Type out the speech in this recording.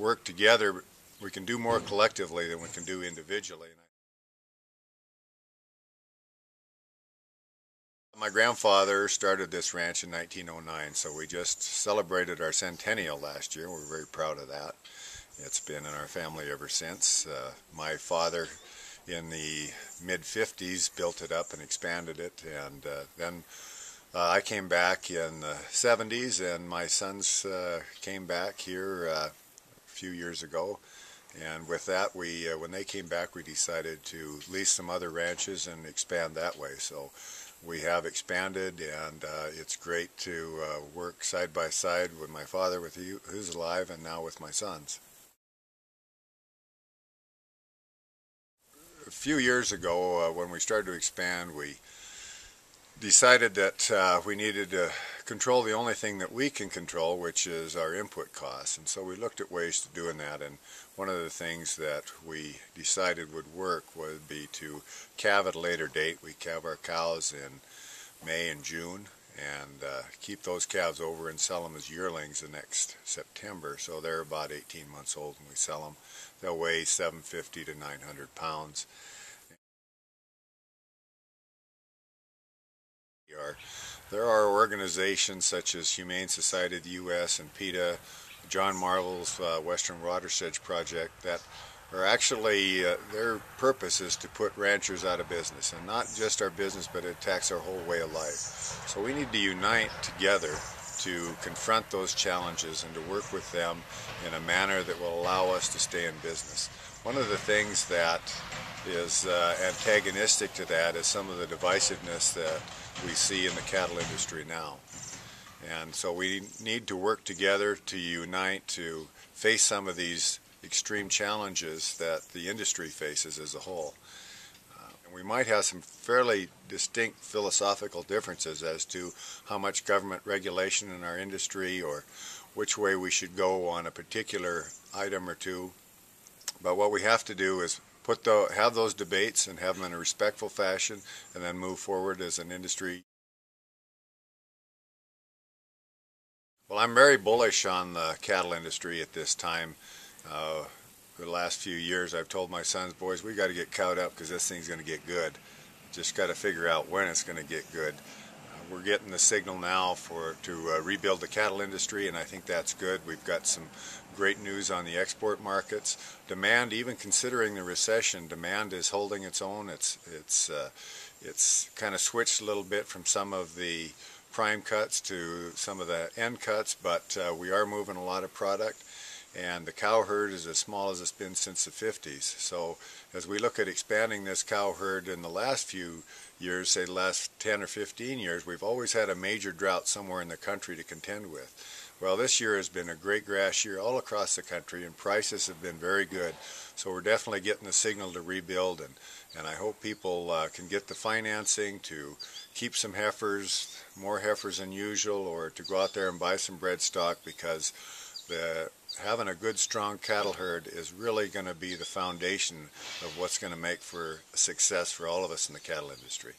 work together, we can do more collectively than we can do individually. My grandfather started this ranch in 1909, so we just celebrated our centennial last year. We're very proud of that. It's been in our family ever since. My father in the mid-50s built it up and expanded it, and then I came back in the 70s, and my sons came back here a few years ago. And with that, when they came back, we decided to lease some other ranches and expand that way. So we have expanded, and it's great to work side by side with my father, who's alive, and now with my sons. A few years ago, when we started to expand, we decided that we needed to control the only thing that we can control, which is our input costs. And so we looked at ways to doing that, and one of the things that we decided would work would be to calve at a later date. We calve our cows in May and June, and keep those calves over and sell them as yearlings the next September. So they're about 18 months old when we sell them. They'll weigh 750 to 900 pounds. There are organizations such as Humane Society of the U.S. and PETA, John Marvel's Western Watershed Project, that are actually, their purpose is to put ranchers out of business, and not just our business, but it attacks our whole way of life. So we need to unite together to confront those challenges and to work with them in a manner that will allow us to stay in business. One of the things that is antagonistic to that is some of the divisiveness that we see in the cattle industry now. And so we need to work together to unite to face some of these extreme challenges that the industry faces as a whole. And we might have some fairly distinct philosophical differences as to how much government regulation in our industry or which way we should go on a particular item or two. But what we have to do is have those debates and have them in a respectful fashion, and then move forward as an industry. Well, I'm very bullish on the cattle industry at this time. For the last few years, I've told my sons, boys, we got to get cowed up because this thing's going to get good. Just got to figure out when it's going to get good. We're getting the signal now to rebuild the cattle industry, and I think that's good. We've got some great news on the export markets. Demand, even considering the recession, demand is holding its own. It's kind of switched a little bit from some of the prime cuts to some of the end cuts, but we are moving a lot of product. And the cow herd is as small as it's been since the 50s. So as we look at expanding this cow herd in the last few years, say the last 10 or 15 years, we've always had a major drought somewhere in the country to contend with. Well, this year has been a great grass year all across the country, and prices have been very good. So we're definitely getting the signal to rebuild, and I hope people can get the financing to keep some heifers, more heifers than usual, or to go out there and buy some bred stock, because having a good, strong cattle herd is really going to be the foundation of what's going to make for success for all of us in the cattle industry.